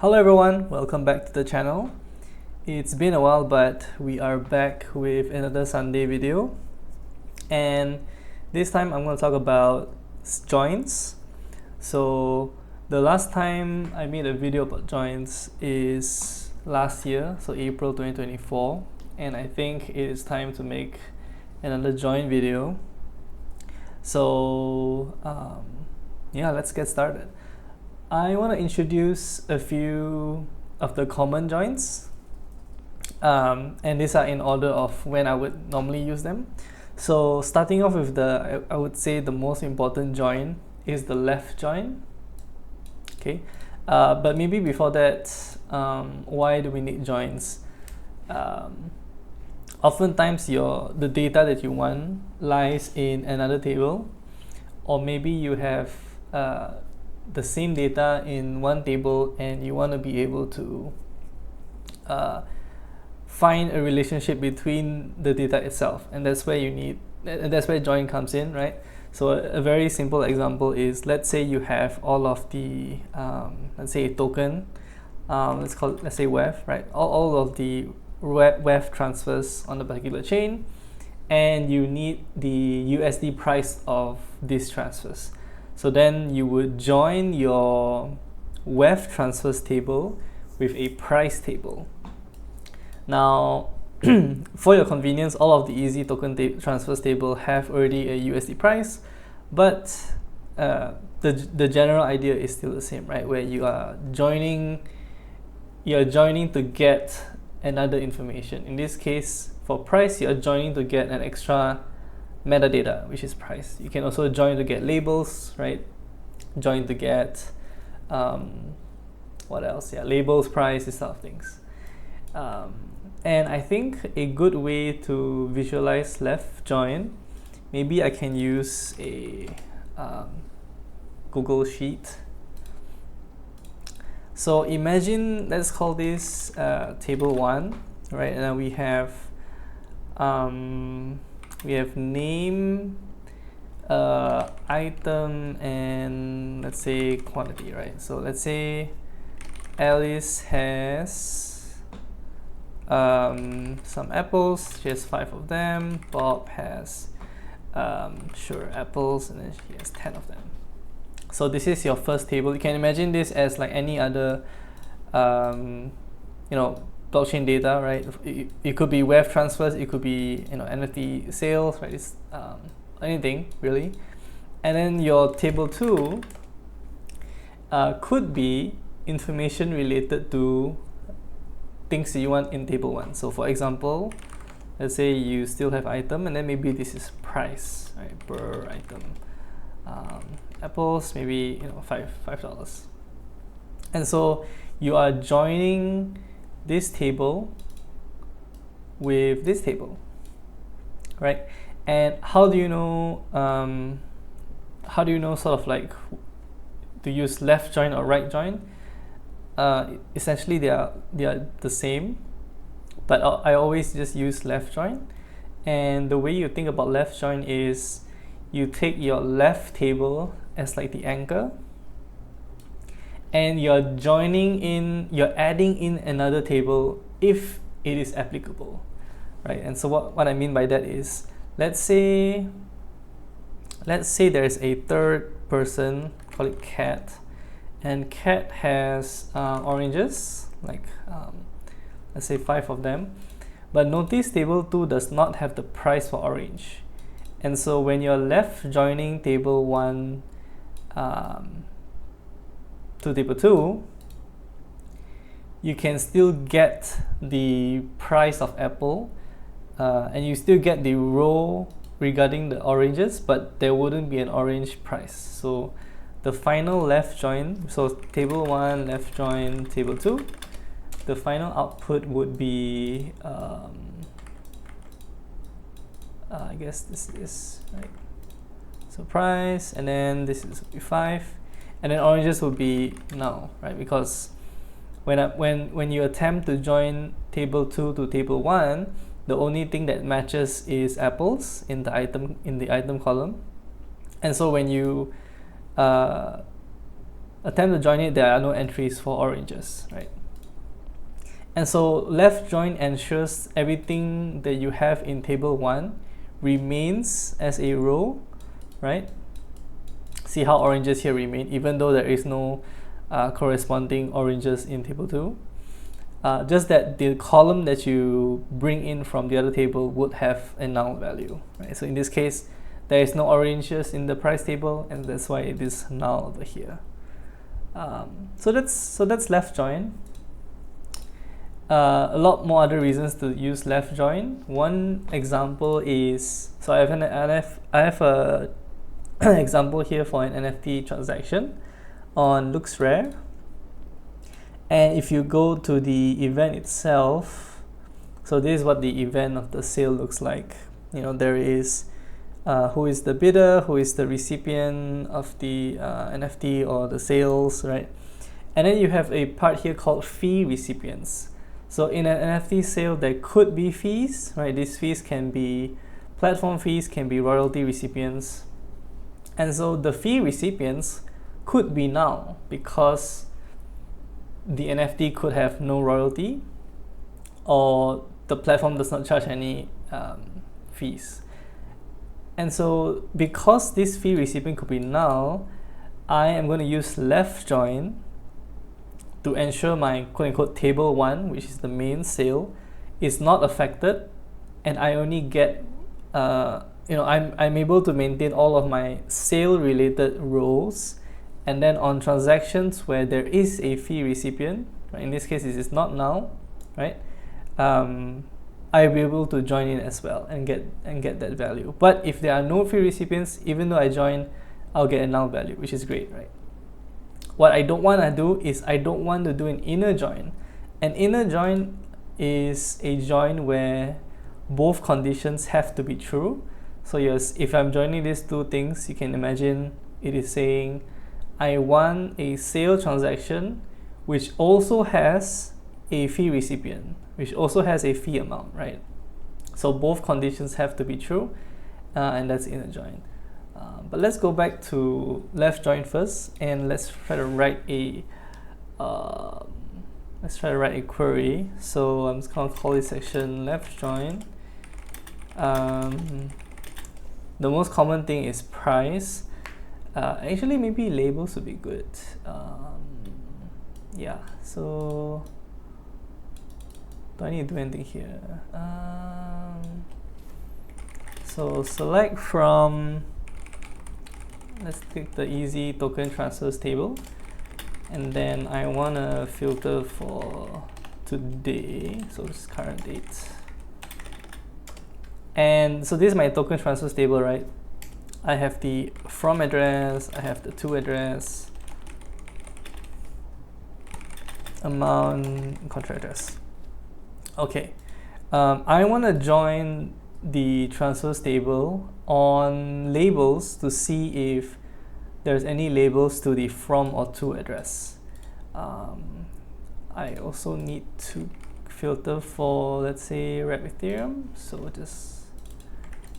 Hello everyone, welcome back to the channel. It's been a while, but we are back with another Sunday video, and this time I'm going to talk about joins. So the last time I made a video about joins is last year, so April 2024, and I think it is time to make another join video. So yeah, let's get started. I want to introduce a few of the common joins, and these are in order of when I would normally use them. So starting off with I would say the most important join is the left join. Okay, but maybe before that, why do we need joins? Oftentimes the data that you want lies in another table, or maybe you have the same data in one table and you want to be able to find a relationship between the data itself, and that's where join comes in, right? So a very simple example is, let's say you have all of the let's say a token, let's say WEF, right? All of the WEF transfers on a particular chain, and you need the USD price of these transfers. So then you would join your WEF transfers table with a price table. Now, for your convenience, all of the easy token transfers table have already a USD price, but the general idea is still the same, right? Where you're joining to get another information. In this case, for price, you're joining to get an extra metadata, which is price. You can also join to get labels, right? Join to get what else? Yeah, labels, price, this sort of things. And I think a good way to visualize left join, maybe I can use a Google Sheet. So imagine, let's call this table 1, right? And then we have name, item, and let's say quantity, right? So let's say Alice has some apples. She has 5 of them. Bob has apples, and then she has 10 of them. So this is your first table. You can imagine this as like any other blockchain data, right? It could be WEF transfers, it could be NFT sales, right? It's anything really. And then your table 2 could be information related to things that you want in table 1. So for example, let's say you still have item, and then maybe this is price, right, per item. Apples, maybe $5. And so you are joining this table with this table, right? And how do you know sort of like to use left join or right join? Essentially they are the same, but I always just use left join. And the way you think about left join is you take your left table as like the anchor, and you're adding in another table if it is applicable, right? And so what I mean by that is, let's say there's a third person, call it Cat, and Cat has oranges, like let's say 5 of them, but notice table 2 does not have the price for orange. And so when you're left joining table 1 to table 2, you can still get the price of apple, and you still get the row regarding the oranges, but there wouldn't be an orange price. So the final left join, so table 1 left join table 2, the final output would be I guess this is right, so price, and then this is 5, and then oranges will be null, right? Because when you attempt to join table 2 to table 1, the only thing that matches is apples in the item column. And so when you attempt to join it, there are no entries for oranges, right? And so left join ensures everything that you have in table 1 remains as a row, right? See how oranges here remain even though there is no corresponding oranges in table 2. Just that the column that you bring in from the other table would have a null value, right? So in this case, there is no oranges in the price table, and that's why it is null over here. So that's left join. A lot more other reasons to use left join. One example is, so I have a example here for an NFT transaction on looks rare, and if you go to the event itself, so this is what the event of the sale looks like. There is who is the bidder, who is the recipient of the NFT or the sales, right? And then you have a part here called fee recipients. So in an NFT sale, there could be fees, right? These fees can be platform fees, can be royalty recipients. And so the fee recipients could be null because the NFT could have no royalty, or the platform does not charge any fees. And so because this fee recipient could be null, I am going to use left join to ensure my quote-unquote table 1, which is the main sale, is not affected, and I only get I'm able to maintain all of my sale related rows, and then on transactions where there is a fee recipient, right, in this case it is not null, right, I'll be able to join in as well and get that value. But if there are no fee recipients, even though I join, I'll get a null value, which is great, right? What I don't want to do is I don't want to do an inner join. An inner join is a join where both conditions have to be true. So yes, if I'm joining these two things, you can imagine it is saying I want a sale transaction which also has a fee recipient, which also has a fee amount, right? So both conditions have to be true, and that's inner join. But let's go back to left join first, and let's try to write a query. So I'm just gonna call this section left join. The most common thing is price. Actually, maybe labels would be good. Yeah. So do I need to do anything here? So select from. Let's take the easy token transfers table, and then I want to filter for today, so this is current date. And so this is my token transfers table, right? I have the from address, I have the to address, amount, contract address. Okay, I want to join the transfers table on labels to see if there's any labels to the from or to address. I also need to filter for, let's say, wrap Ethereum, so just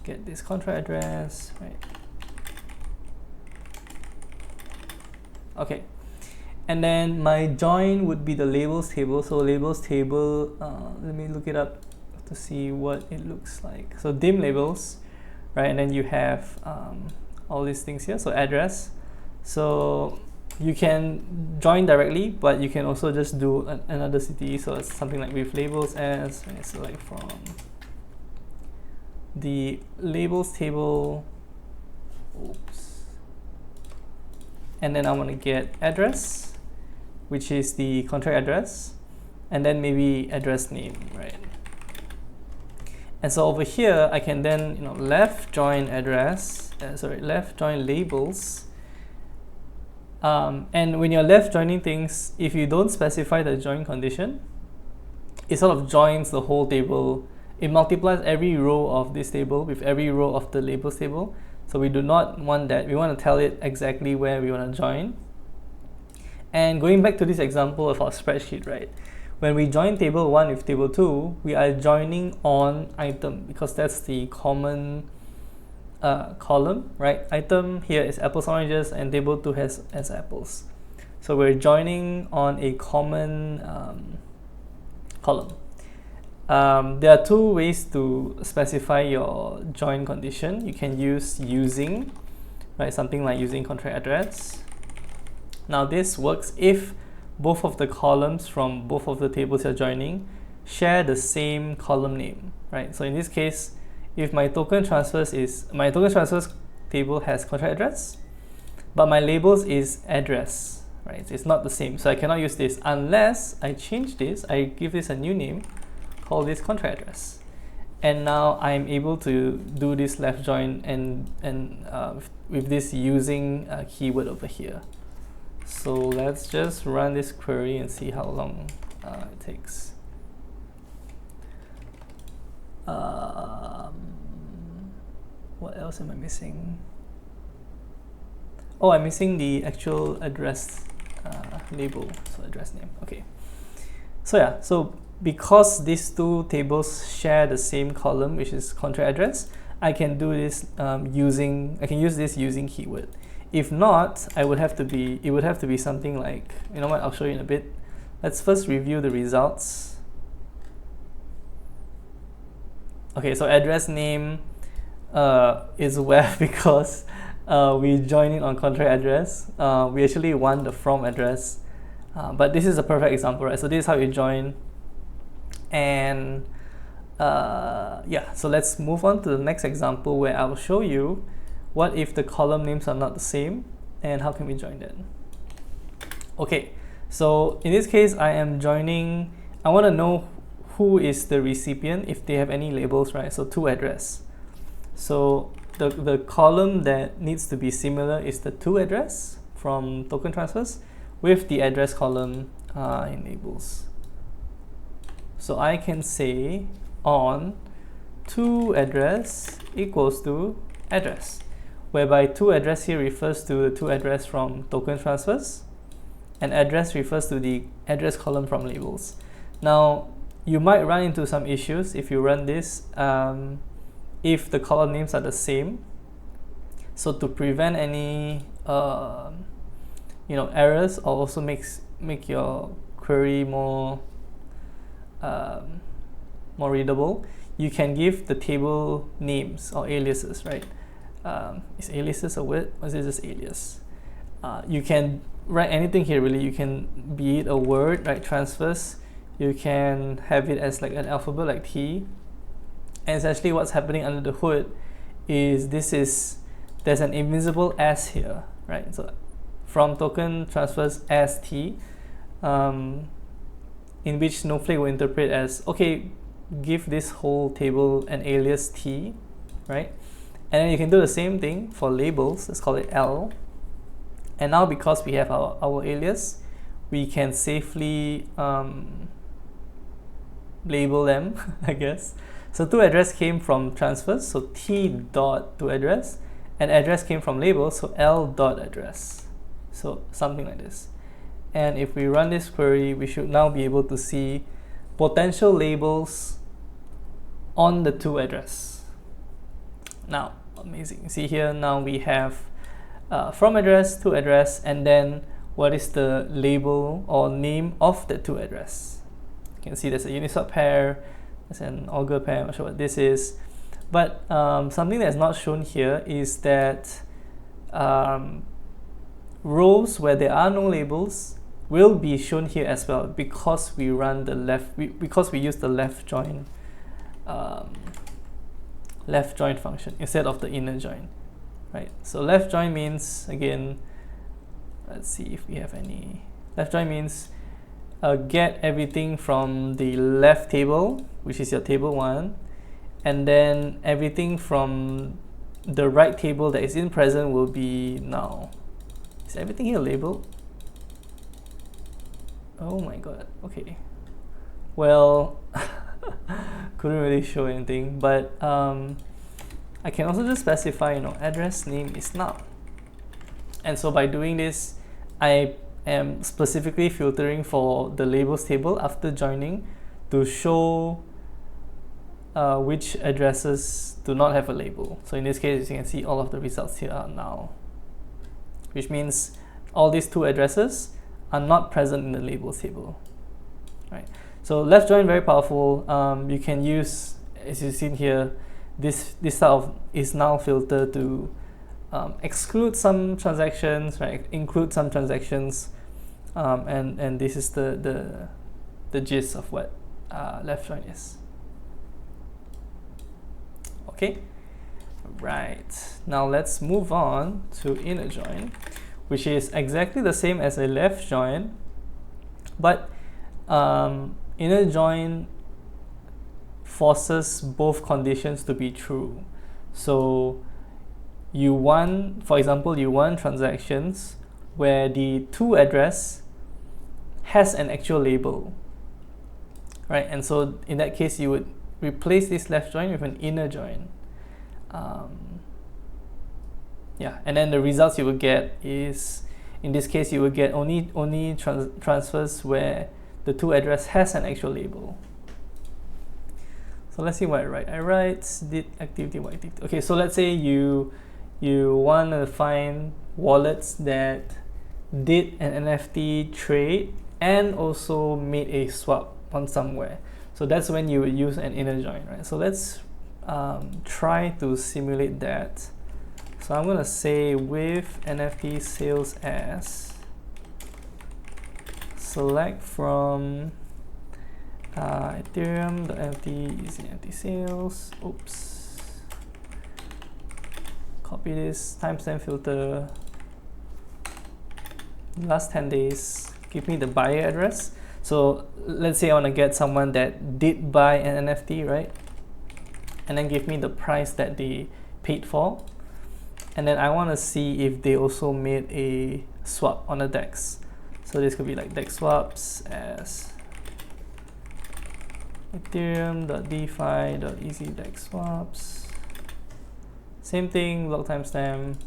get this contract address, right? Okay, and then my join would be the labels table. So labels table, let me look it up to see what it looks like. So dim labels, right? And then you have all these things here. So address. So you can join directly, but you can also just do another city. So it's something like with labels as, and select from the labels table. Oops. And then I want to get address, which is the contract address, and then maybe address name, right? And so over here, I can then left join address, left join labels. And when you're left joining things, if you don't specify the join condition, it sort of joins the whole table. It multiplies every row of this table with every row of the labels table. So we do not want that. We want to tell it exactly where we want to join. And going back to this example of our spreadsheet, right? When we join table 1 with table 2, we are joining on item because that's the common column, right? Item here is apples, oranges, and table 2 has apples. So we're joining on a common column. There are two ways to specify your join condition. You can use using, right? Something like using contract address. Now this works if both of the columns from both of the tables you're joining share the same column name, right? So in this case, if my token transfers table has contract address, but my labels is address, right? It's not the same. So I cannot use this unless I change this, I give this a new name, call this contract address. And now I'm able to do this left join with this using keyword over here. So let's just run this query and see how long it takes. What else am I missing? Oh, I'm missing the actual address label, so address name. Okay. So yeah, so because these two tables share the same column, which is contract address, I can do this use this using keyword. If not, it would have to be something like, you know what, I'll show you in a bit. Let's first review the results. Okay, so address name is where because we join it on contract address. We actually want the from address, but this is a perfect example, right? So this is how you join. And yeah, so let's move on to the next example where I will show you what if the column names are not the same and how can we join them. Okay, so in this case I want to know who is the recipient if they have any labels, right? So to address. So the column that needs to be similar is the to address from token transfers with the address column in labels. So I can say on to address equals to address, whereby to address here refers to the to address from token transfers and address refers to the address column from labels. Now you might run into some issues if you run this if the column names are the same. So to prevent any errors, or also make your query more readable, you can give the table names or aliases, right? Is aliases a word or is it just alias? You can write anything here really. You can be it a word, right? Transfers. You can have it as like an alphabet like T. And essentially what's happening under the hood is there's an invisible S here, right? So from token transfers as T, in which Snowflake will interpret as, okay, give this whole table an alias T, right? And then you can do the same thing for labels. Let's call it L. And now because we have our alias, we can safely label them, I guess. So to address came from transfers, so T dot to address, and address came from labels, so L dot address. So something like this. And if we run this query, we should now be able to see potential labels on the to address. Now, amazing. See here, now we have from address to address, and then what is the label or name of the to address. You can see there's a Uniswap pair, there's an Augur pair, I'm not sure what this is. But something that's not shown here is that rows where there are no labels will be shown here as well, because we run because we use the left join function instead of the inner join, right? So left join means, again, let's see if we have any. Left join means get everything from the left table, which is your table 1, and then everything from the right table that is in present will be null. Is everything here labeled? Oh my god, okay. Well, couldn't really show anything, but I can also just specify, address name is null. And so by doing this, I am specifically filtering for the labels table after joining to show which addresses do not have a label. So in this case, as you can see, all of the results here are null, which means all these two addresses are not present in the labels table, right? So left join, very powerful. You can use, as you've seen here, this type of is now filter to exclude some transactions, right? Include some transactions, and this is the gist of what left join is. Okay, right. Now let's move on to inner join, which is exactly the same as a left join, but inner join forces both conditions to be true. So you want, for example, you want transactions where the to address has an actual label, right? And so in that case, you would replace this left join with an inner join. Yeah, and then the results you will get is, in this case, you will get only transfers where the to address has an actual label. So let's see what I write. I write did activity what activity. Okay, so let's say you want to find wallets that did an NFT trade and also made a swap on somewhere. So that's when you would use an inner join, right? So let's try to simulate that. So I'm gonna say with NFT sales as select from Ethereum.nft using NFT sales. Oops. Copy this timestamp filter. Last 10 days. Give me the buyer address. So let's say I want to get someone that did buy an NFT, right? And then give me the price that they paid for. And then I want to see if they also made a swap on the DEX. So this could be like DEX swaps as ethereum.defi.easy DEX swaps. Same thing, block timestamp.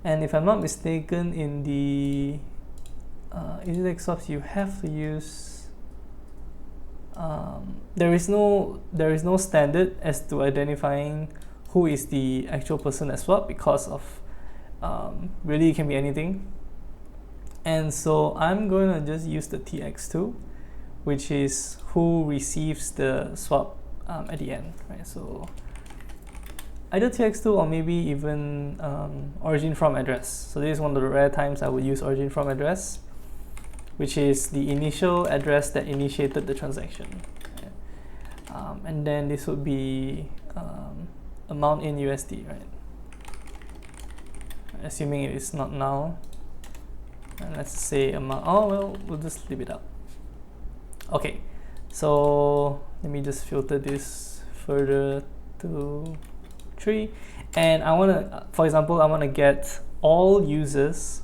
And if I'm not mistaken, in the easy DEX swaps, you have to use there is no standard as to identifying who is the actual person that swapped, because of really it can be anything. And so I'm going to just use the TX2, which is who receives the swap at the end, right? So either TX2 or maybe even origin from address. So this is one of the rare times I would use origin from address, which is the initial address that initiated the transaction. Right? And then this would be amount in USD, right? Assuming it is not null. And let's say amount, oh well, we'll just leave it up. Okay, so let me just filter this further to 3. And I want to, for example, I want to get all users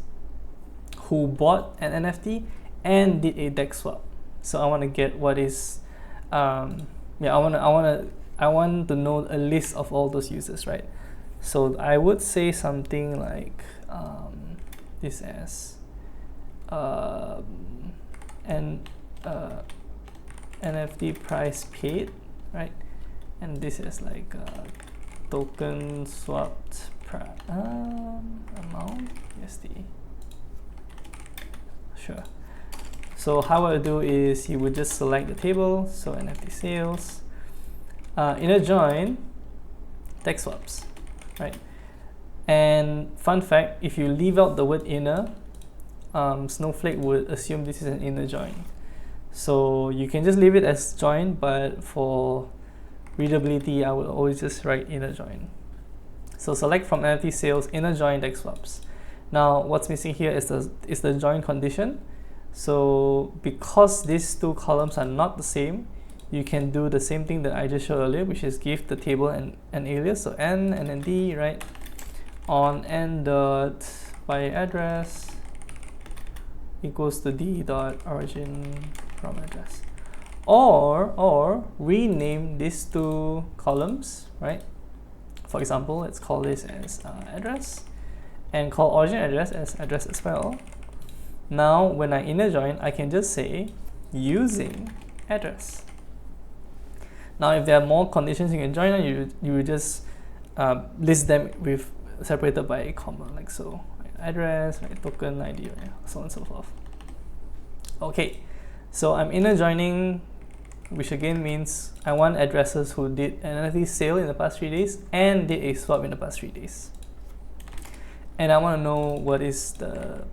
who bought an NFT and did a DEX swap. So I want to get what is, I want to know a list of all those users, right? So I would say something like this as NFT price paid, right? And this is like token swapped amount USD. Sure. So how I would do is you would just select the table, so NFT sales, inner join, DEX swaps, right? And fun fact, if you leave out the word inner, Snowflake would assume this is an inner join. So you can just leave it as join, but for readability, I would always just write inner join. So select from NFT sales, inner join, DEX swaps. Now what's missing here is the join condition. So because these two columns are not the same, you can do the same thing that I just showed earlier, which is give the table an alias. So n and then d, right? On n dot by address equals to d dot origin from address. Or rename these two columns, right? For example, let's call this as address, and call origin address as well. Now when I inner join, I can just say using address. Now if there are more conditions you can join on, you will just list them with separated by a comma, like so. Right? Address, right? Token ID, right? So on and so forth. Okay, so I'm inner joining, which again means I want addresses who did an NFT sale in the past 3 days and did a swap in the past 3 days. And I want to know what is the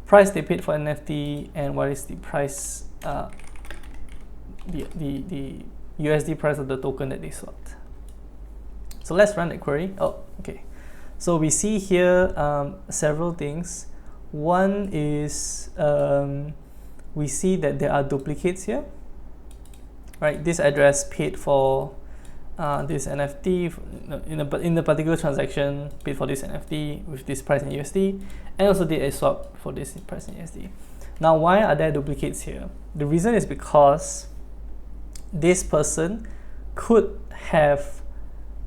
price they paid for NFT and what is the price, the USD price of the token that they swapped. So let's run the query. Oh, okay. So we see here several things. One is we see that there are duplicates here, right? This address paid for this NFT in the particular transaction, paid for this NFT with this price in USD, and also did a swap for this price in USD. Now, why are there duplicates here? The reason is because this person could have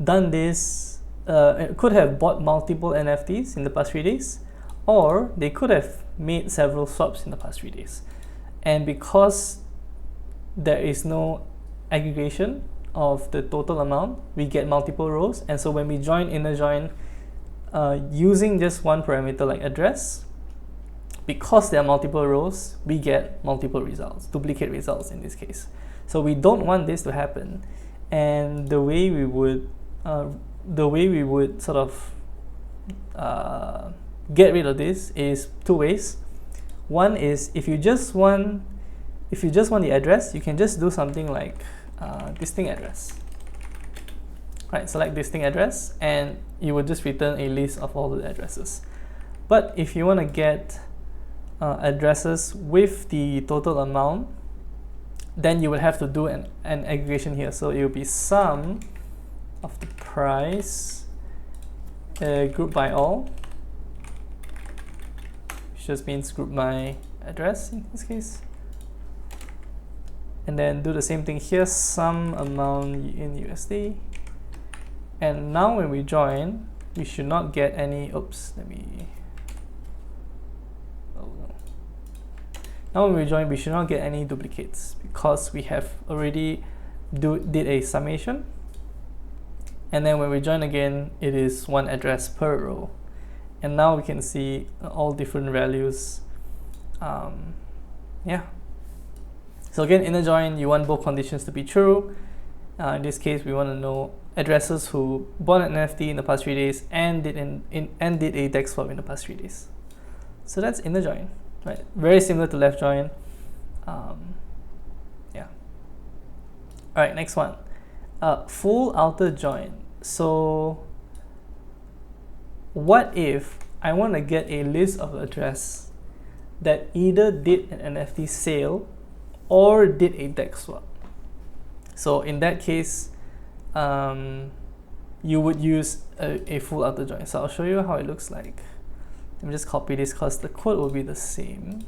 done this, could have bought multiple NFTs in the past 3 days, or they could have made several swaps in the past 3 days. And because there is no aggregation of the total amount, we get multiple rows. And so when we join inner join using just one parameter like address, because there are multiple rows, we get multiple results, duplicate results in this case. So we don't want this to happen. And the way we would sort of get rid of this is two ways. One is if you just want the address, you can just do something like distinct address. Right, select distinct address, and you would just return a list of all the addresses. But if you want to get addresses with the total amount, then you would have to do an aggregation here. So it will be sum of the price grouped by all, which just means group by address in this case. And then do the same thing here, sum amount in USD. And now when we join, we should not get any, Now when we join, we should not get any duplicates because we have already did a summation. And then when we join again, it is one address per row. And now we can see all different values. Yeah. So again, inner join, you want both conditions to be true. In this case, we want to know addresses who bought an NFT in the past 3 days and did a DEX swap in the past 3 days. So that's inner join, right? Very similar to left join. Yeah. All right, next one. Full outer join. So what if I want to get a list of address that either did an NFT sale or did a DEX swap? So in that case, you would use a full outer join. So I'll show you how it looks like. Let me just copy this because the code will be the same.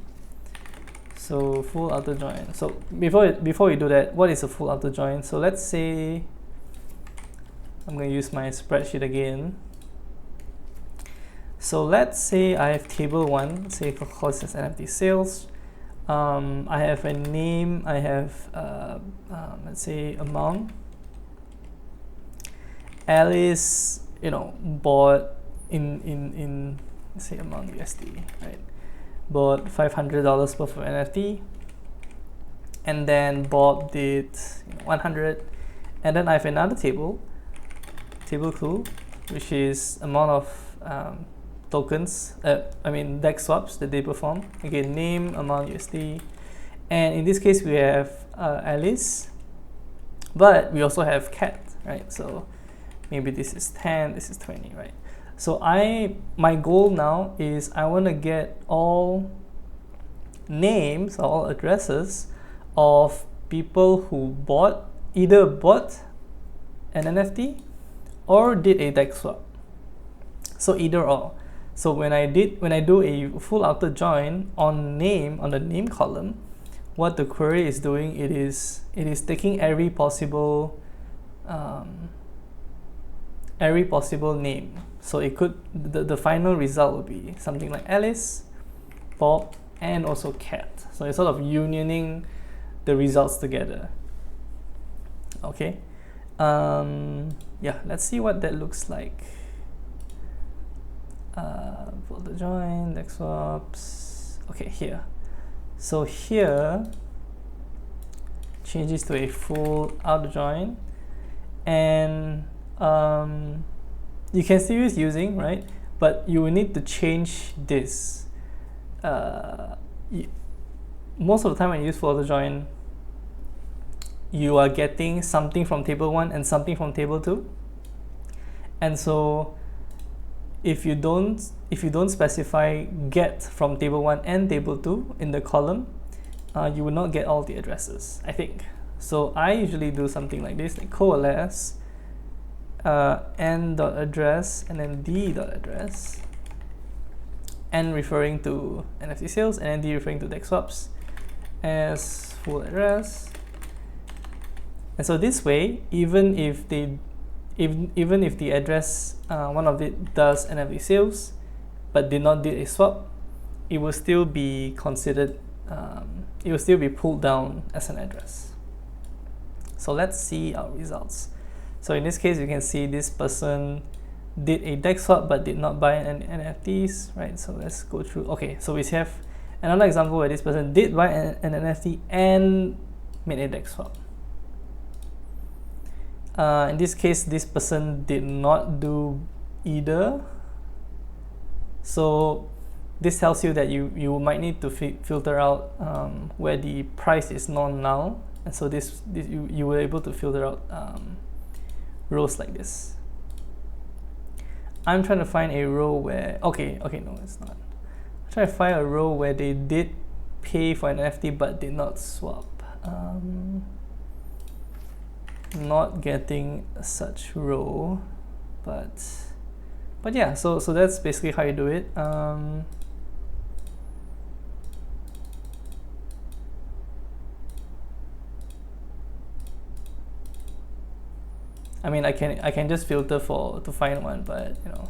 So full outer join. So before we do that, what is a full outer join? So let's say I'm going to use my spreadsheet again. So let's say I have table 1, say for cost as NFT sales. I have a name, I have let's say amount. Alice, bought in let's say amount USD, right? Bought $500 worth of NFT, and then Bob did 100, and then I have another table clue, which is amount of tokens, DEX swaps that they perform. Again, name, amount USD, and in this case we have Alice, but we also have cat, right? So maybe this is 10, this is 20, right? So my goal now is I want to get all names or all addresses of people who either bought an NFT or did a DEX swap. So either or. So when I do a full outer join on the name column, what the query is doing, it is taking every possible name. So it could the final result would be something like Alice, Bob, and also cat. So it's sort of unioning the results together. Okay. Yeah, let's see what that looks like. For the join, DEX swaps. okay, here. So here, change this to a full outer join, and you can still use using, right? But you will need to change this. Most of the time when you use full outer join, you are getting something from table 1 and something from table 2. And so if you don't specify get from table 1 and table 2 in the column, you will not get all the addresses, I think. So I usually do something like this, like coalesce n.address and then d.address, n referring to NFT sales and then d referring to DEX swaps as full address. And so this way, even if the address, one of it does NFT sales but did not do a swap, it will still be considered, it will still be pulled down as an address. So let's see our results. So in this case, you can see this person did a DEX swap but did not buy any NFTs, right? So let's go through. Okay, so we have another example where this person did buy an NFT and made a DEX swap. In this case, this person did not do either. So this tells you that you might need to filter out where the price is non-null, and so you were able to filter out rows like this. I'm trying to find a row where no, it's not. I'm trying to find a row where they did pay for an NFT but did not swap. Not getting such row, but yeah, so that's basically how you do it. I mean, I can just filter to find one, but you know,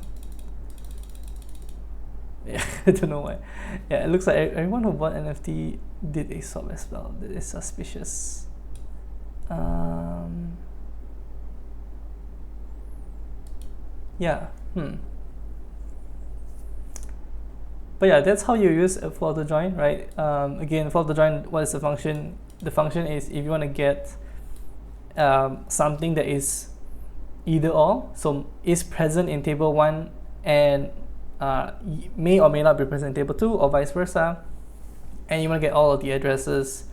yeah, I don't know why. Yeah, it looks like everyone who bought NFT did a swap as well. That is suspicious. Yeah. But yeah, that's how you use a full auto join, right? Again, full auto join, what is the function? The function is if you want to get something that is either or, so is present in table 1 and may or may not be present in table 2 or vice versa, and you want to get all of the addresses,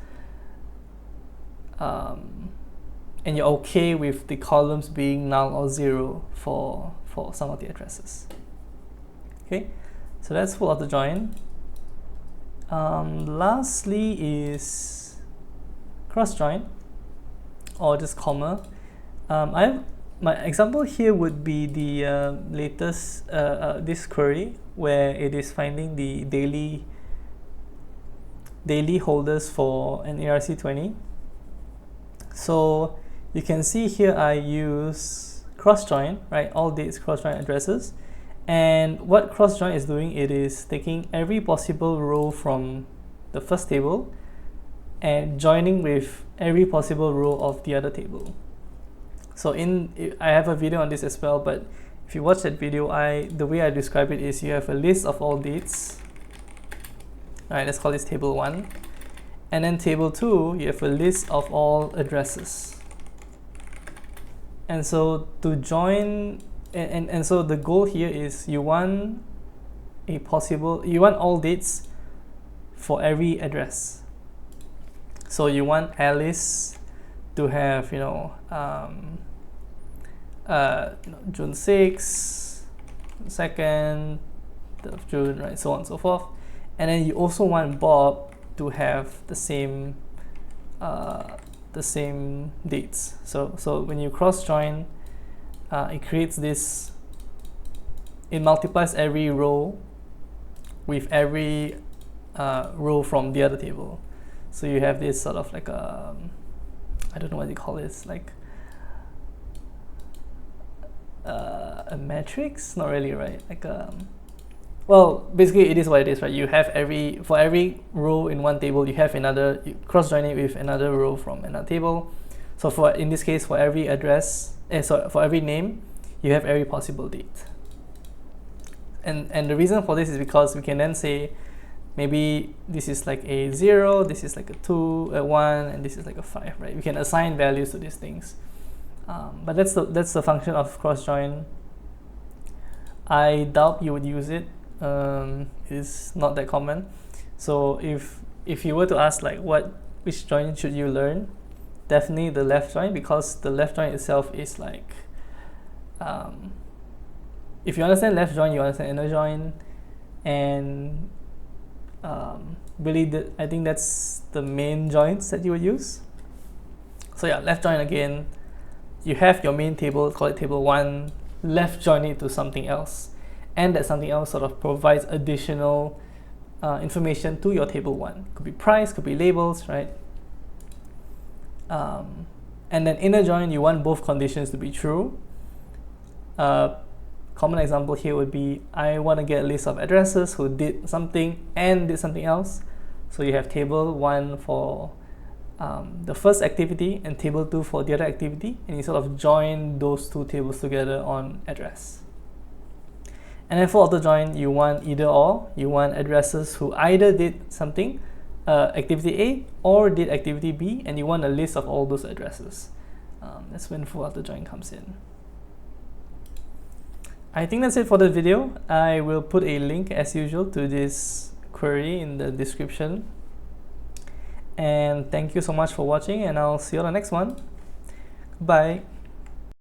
and you're okay with the columns being null or 0 for some of the addresses. Okay, so that's full auto join. Lastly is cross join, or just comma. My example here would be the latest this query where it is finding the daily holders for an ERC20. So you can see here I use cross join, right? All dates cross join addresses, and what cross join is doing, it is taking every possible row from the first table and joining with every possible row of the other table. So I have a video on this as well, but if you watch that video, the way I describe it is you have a list of all dates. Alright, let's call this table 1. And then table 2, you have a list of all addresses. And so to join, and so the goal here is you want all dates for every address. So you want Alice to have, June 6th, 2nd of June, right, so on and so forth. And then you also want Bob to have the same dates. So when you cross join, it creates this. It multiplies every row with every row from the other table. So you have this sort of like a, I don't know what you call this, like a matrix? Not really, right? Like well, basically it is what it is, right? You have for every row in one table, you have you cross join it with another row from another table. So in this case, for every address, for every name, you have every possible date. And the reason for this is because we can then say maybe this is like a 0, this is like a 2, a 1, and this is like a 5, right? We can assign values to these things. But that's the function of cross join. I doubt you would use it. It's not that common. So if you were to ask like which join should you learn, definitely the left join, because the left join itself is like, if you understand left join, you understand inner join, and really I think that's the main joins that you would use. So yeah, left join again, you have your main table, call it table 1, left join it to something else, and that something else sort of provides additional information to your table 1. Could be price, could be labels, right? And then inner join, you want both conditions to be true. Common example here would be, I want to get a list of addresses who did something and did something else. So you have table 1 for the first activity and table 2 for the other activity, and you sort of join those two tables together on address. And then for auto join, you want either or. You want addresses who either did something, activity A, or did activity B, and you want a list of all those addresses. That's when full auto join comes in. I think that's it for the video. I will put a link as usual to this query in the description. And thank you so much for watching, and I'll see you on the next one. Bye.